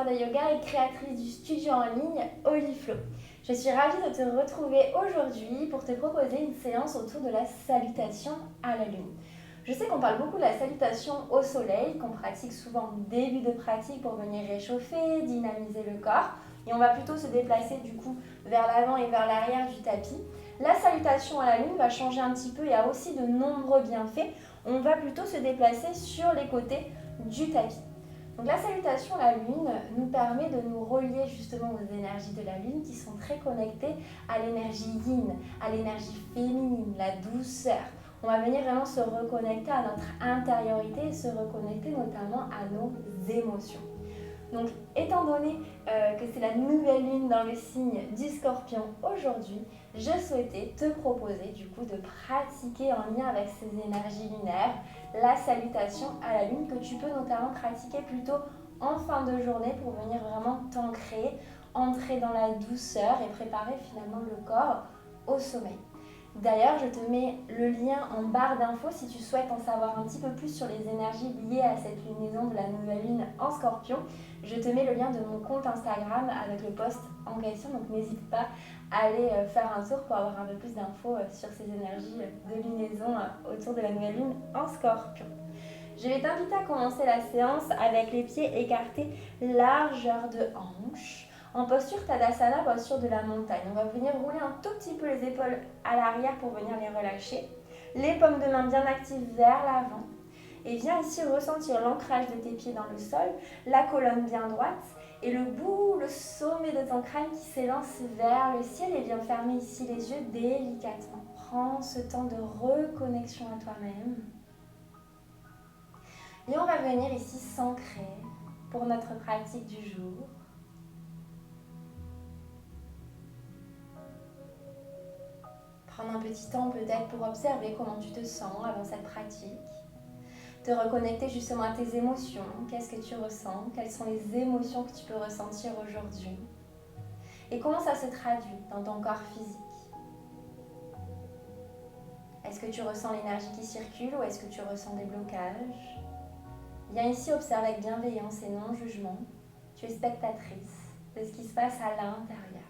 professeure de yoga et créatrice du studio en ligne Oliflow. Je suis ravie de te retrouver aujourd'hui pour te proposer une séance autour de la salutation à la lune. Je sais qu'on parle beaucoup de la salutation au soleil, qu'on pratique souvent en début de pratique pour venir réchauffer, dynamiser le corps. Et on va plutôt se déplacer du coup vers l'avant et vers l'arrière du tapis. La salutation à la lune va changer un petit peu et a aussi de nombreux bienfaits. On va plutôt se déplacer sur les côtés du tapis. Donc la salutation à la lune nous permet de nous relier justement aux énergies de la lune qui sont très connectées à l'énergie yin, à l'énergie féminine, la douceur. On va venir vraiment se reconnecter à notre intériorité et se reconnecter notamment à nos émotions. Donc, étant donné que c'est la nouvelle lune dans le signe du Scorpion aujourd'hui, je souhaitais te proposer du coup de pratiquer en lien avec ces énergies lunaires la salutation à la lune que tu peux notamment pratiquer plutôt en fin de journée pour venir vraiment t'ancrer, entrer dans la douceur et préparer finalement le corps au sommeil. D'ailleurs, je te mets le lien en barre d'infos si tu souhaites en savoir un petit peu plus sur les énergies liées à cette lunaison de la nouvelle lune en Scorpion. Je te mets le lien de mon compte Instagram avec le post en question, donc n'hésite pas à aller faire un tour pour avoir un peu plus d'infos sur ces énergies de lunaison autour de la nouvelle lune en Scorpion. Je vais t'inviter à commencer la séance avec les pieds écartés, largeur de hanche. En posture Tadasana, posture de la montagne. On va venir rouler un tout petit peu les épaules à l'arrière pour venir les relâcher. Les paumes de main bien actives vers l'avant. Et viens ici ressentir l'ancrage de tes pieds dans le sol, la colonne bien droite et le bout, le sommet de ton crâne qui s'élance vers le ciel. Et viens fermer ici les yeux délicatement. Prends ce temps de reconnexion à toi-même. Et on va venir ici s'ancrer pour notre pratique du jour. Prendre un petit temps peut-être pour observer comment tu te sens avant cette pratique. Te reconnecter justement à tes émotions. Qu'est-ce que tu ressens? Quelles sont les émotions que tu peux ressentir aujourd'hui? Et comment ça se traduit dans ton corps physique? Est-ce que tu ressens l'énergie qui circule ou est-ce que tu ressens des blocages? Viens ici observer avec bienveillance et non-jugement. Tu es spectatrice de ce qui se passe à l'intérieur.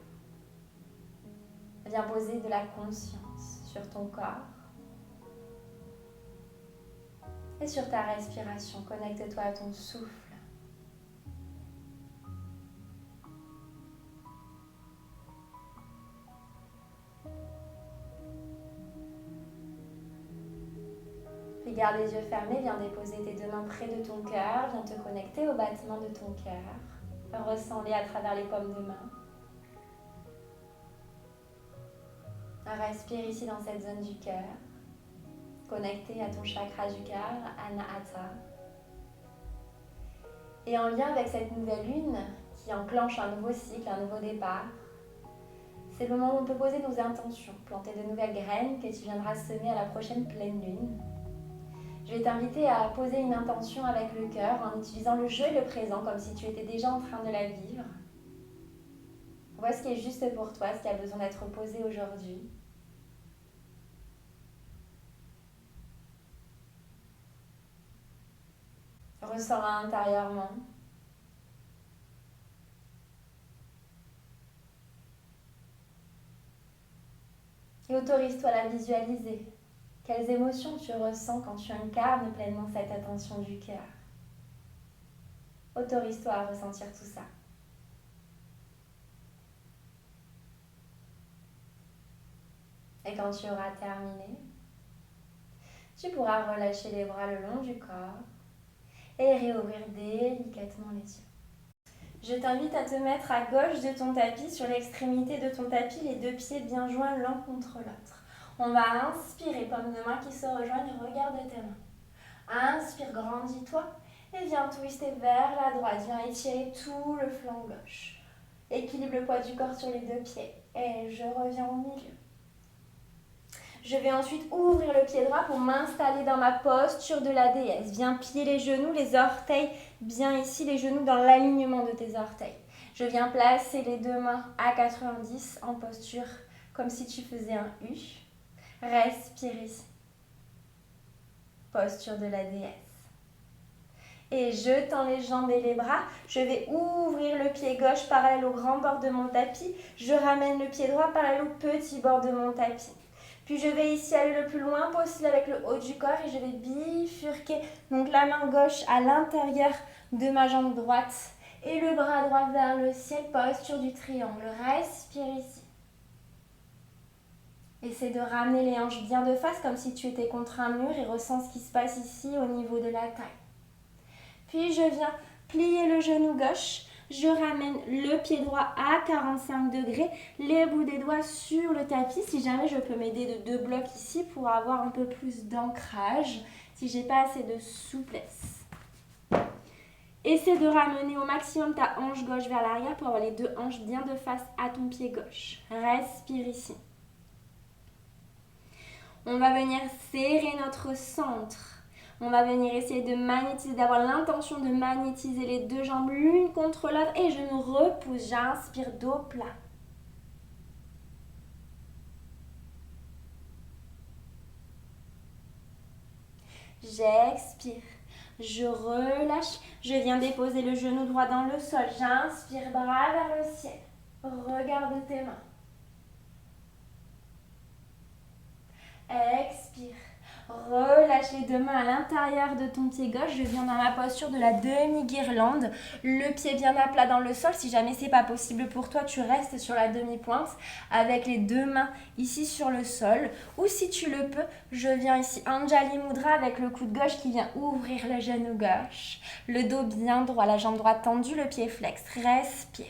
Viens poser de la conscience sur ton corps et sur ta respiration. Connecte-toi à ton souffle. Puis garde les yeux fermés, viens déposer tes deux mains près de ton cœur, viens te connecter au battement de ton cœur. Ressens-les à travers les paumes de main. Respire ici dans cette zone du cœur, connecté à ton chakra du cœur, Anahata. Et en lien avec cette nouvelle lune qui enclenche un nouveau cycle, un nouveau départ, c'est le moment où on peut poser nos intentions, planter de nouvelles graines que tu viendras semer à la prochaine pleine lune. Je vais t'inviter à poser une intention avec le cœur en utilisant le jeu et le présent comme si tu étais déjà en train de la vivre. Vois ce qui est juste pour toi, ce qui a besoin d'être posé aujourd'hui. Ressens-la intérieurement. Et autorise-toi à la visualiser. Quelles émotions tu ressens quand tu incarnes pleinement cette attention du cœur? Autorise-toi à ressentir tout ça. Et quand tu auras terminé, tu pourras relâcher les bras le long du corps et réouvrir délicatement les yeux. Je t'invite à te mettre à gauche de ton tapis, sur l'extrémité de ton tapis, les deux pieds bien joints l'un contre l'autre. On va inspirer, paumes de main qui se rejoignent, regarde tes mains. Inspire, grandis-toi et viens twister vers la droite. Viens étirer tout le flanc gauche. Équilibre le poids du corps sur les deux pieds et je reviens au milieu. Je vais ensuite ouvrir le pied droit pour m'installer dans ma posture de la déesse. Viens plier les genoux, les orteils bien ici, les genoux dans l'alignement de tes orteils. Je viens placer les deux mains à 90 en posture comme si tu faisais un U. Respire ici. Posture de la déesse. Et je tends les jambes et les bras. Je vais ouvrir le pied gauche parallèle au grand bord de mon tapis. Je ramène le pied droit parallèle au petit bord de mon tapis. Puis je vais ici aller le plus loin possible avec le haut du corps et je vais bifurquer donc la main gauche à l'intérieur de ma jambe droite et le bras droit vers le ciel, posture du triangle. Respire ici. Essaie de ramener les hanches bien de face comme si tu étais contre un mur et ressens ce qui se passe ici au niveau de la taille. Puis je viens plier le genou gauche, je ramène le pied droit à 45 degrés, les bouts des doigts sur le tapis. Si jamais je peux m'aider de 2 blocs ici pour avoir un peu plus d'ancrage, si j'ai pas assez de souplesse. Essaie de ramener au maximum ta hanche gauche vers l'arrière pour avoir les 2 hanches bien de face à ton pied gauche. Respire ici. On va venir serrer notre centre. On va venir essayer de magnétiser, d'avoir l'intention de magnétiser les 2 jambes l'une contre l'autre et je me repousse. J'inspire dos plat. J'expire. Je relâche. Je viens déposer le genou droit dans le sol. J'inspire, bras vers le ciel. Regarde tes mains. Expire. Relâche les 2 mains à l'intérieur de ton pied gauche. Je viens dans ma posture de la demi-guirlande. Le pied bien à plat dans le sol. Si jamais c'est pas possible pour toi, tu restes sur la demi-pointe avec les 2 mains ici sur le sol. Ou si tu le peux, je viens ici Anjali Mudra avec le coude gauche qui vient ouvrir le genou gauche. Le dos bien droit, la jambe droite tendue, le pied flex. Respire.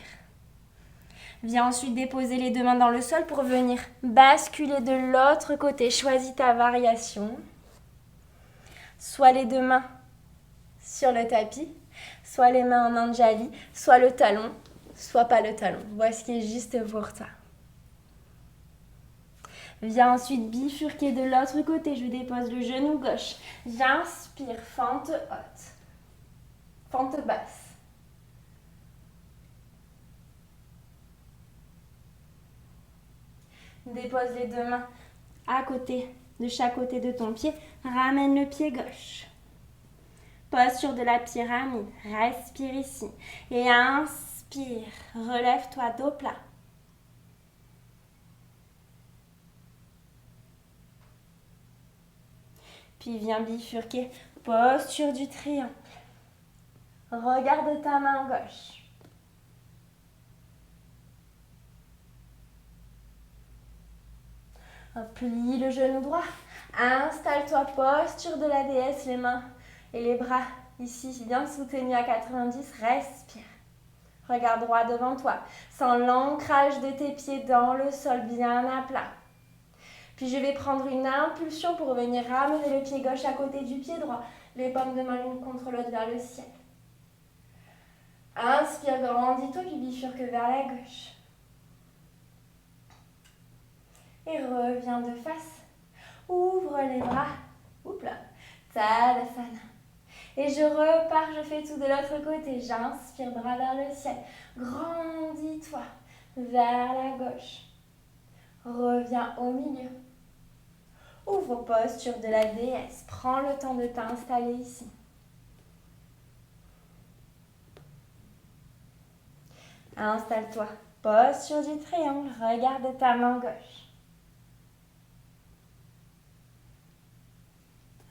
Viens ensuite déposer les 2 mains dans le sol pour venir basculer de l'autre côté. Choisis ta variation. Soit les 2 mains sur le tapis, soit les mains en Anjali, soit le talon, soit pas le talon. Voici ce qui est juste pour toi. Viens ensuite bifurquer de l'autre côté. Je dépose le genou gauche. J'inspire, fente haute, fente basse. Dépose les 2 mains à côté, de chaque côté de ton pied. Ramène le pied gauche. Posture de la pyramide. Respire ici. Et inspire. Relève-toi dos plat. Puis viens bifurquer. Posture du triangle. Regarde ta main gauche. Plie le genou droit. Installe-toi, posture de la déesse, les mains et les bras ici bien soutenus à 90. Respire. Regarde droit devant toi. Sens l'ancrage de tes pieds dans le sol bien à plat. Puis je vais prendre une impulsion pour venir ramener le pied gauche à côté du pied droit. Les paumes de main l'une contre l'autre vers le ciel. Inspire, grandis-toi, puis bifurque vers la gauche. Et reviens de face. Ouvre les bras. Oups là. Tadasana. Et je repars, je fais tout de l'autre côté. J'inspire, bras vers le ciel. Grandis-toi vers la gauche. Reviens au milieu. Ouvre posture de la déesse. Prends le temps de t'installer ici. Installe-toi. Posture du triangle. Regarde ta main gauche.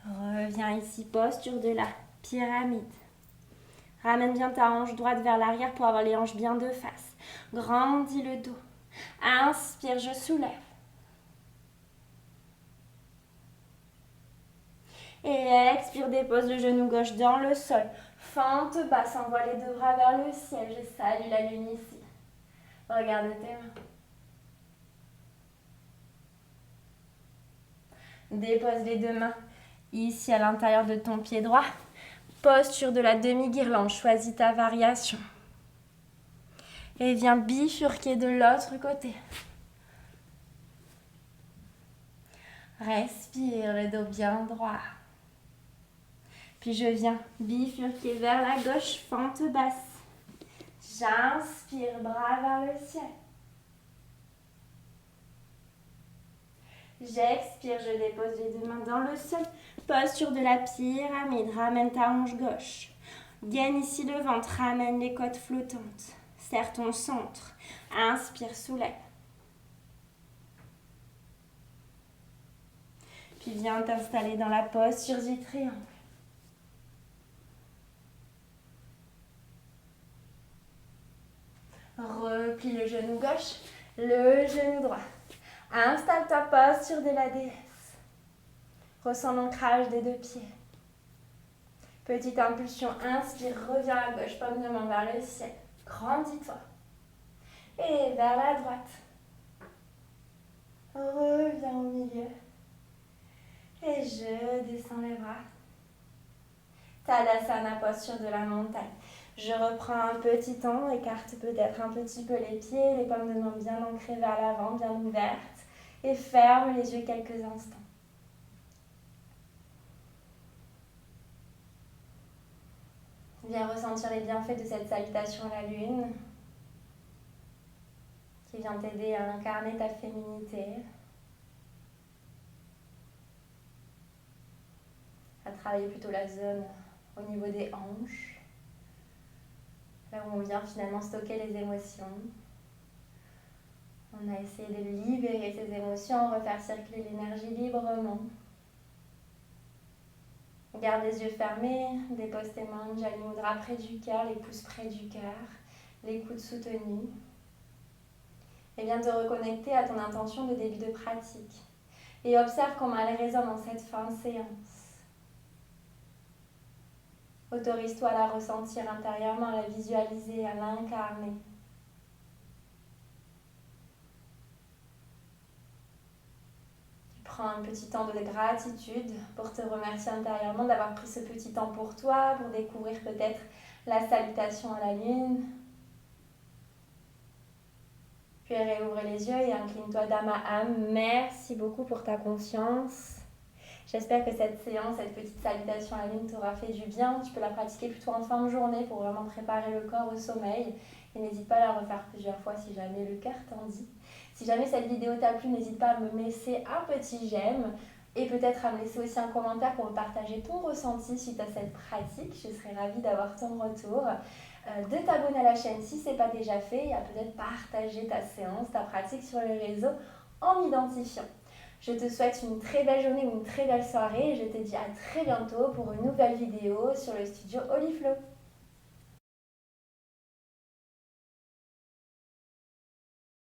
Reviens ici, posture de la pyramide. Ramène bien ta hanche droite vers l'arrière pour avoir les hanches bien de face. Grandis le dos. Inspire, je soulève. Et expire, dépose le genou gauche dans le sol. Fente basse, envoie les 2 bras vers le ciel. Je salue la lune ici. Regarde tes mains. Dépose les 2 mains ici à l'intérieur de ton pied droit. Posture de la demi-guirlande. Choisis ta variation. Et viens bifurquer de l'autre côté. Respire, le dos bien droit. Puis je viens bifurquer vers la gauche, fente basse. J'inspire, bras vers le ciel. J'expire, je dépose les 2 mains dans le sol. Posture de la pyramide, ramène ta hanche gauche. Gaine ici le ventre, ramène les côtes flottantes. Serre ton centre. Inspire, soulève. Puis viens t'installer dans la posture du triangle. Replie le genou gauche, le genou droit. Installe-toi posture de la déesse. Ressens l'ancrage des deux pieds. Petite impulsion, inspire, reviens à gauche, paume de main vers le ciel. Grandis-toi. Et vers la droite. Reviens au milieu. Et je descends les bras. Tadasana, posture de la montagne. Je reprends un petit temps, écarte peut-être un petit peu les pieds, les paumes de main bien ancrées vers l'avant, bien ouvertes. Et ferme les yeux quelques instants. Viens ressentir les bienfaits de cette salutation à la lune qui vient t'aider à incarner ta féminité, à travailler plutôt la zone au niveau des hanches, là où on vient finalement stocker les émotions. On a essayé de libérer ces émotions, refaire circuler l'énergie librement. Garde les yeux fermés, dépose tes mains, Anjali Mudra près du cœur, les pouces près du cœur, les coudes soutenus. Et viens te reconnecter à ton intention de début de pratique. Et observe comment elle résonne en cette fin de séance. Autorise-toi à la ressentir intérieurement, à la visualiser, à l'incarner. Prends un petit temps de gratitude pour te remercier intérieurement d'avoir pris ce petit temps pour toi, pour découvrir peut-être la salutation à la lune. Puis réouvre les yeux et incline-toi Dhamma Am. Merci beaucoup pour ta confiance. J'espère que cette séance, cette petite salutation à la lune t'aura fait du bien. Tu peux la pratiquer plutôt en fin de journée pour vraiment préparer le corps au sommeil. Et n'hésite pas à la refaire plusieurs fois si jamais le cœur t'en dit. Si jamais cette vidéo t'a plu, n'hésite pas à me laisser un petit j'aime et peut-être à me laisser aussi un commentaire pour me partager ton ressenti suite à cette pratique. Je serais ravie d'avoir ton retour. De t'abonner à la chaîne si ce n'est pas déjà fait et à peut-être partager ta séance, ta pratique sur les réseaux en m'identifiant. Je te souhaite une très belle journée ou une très belle soirée et je te dis à très bientôt pour une nouvelle vidéo sur le studio Oliflow.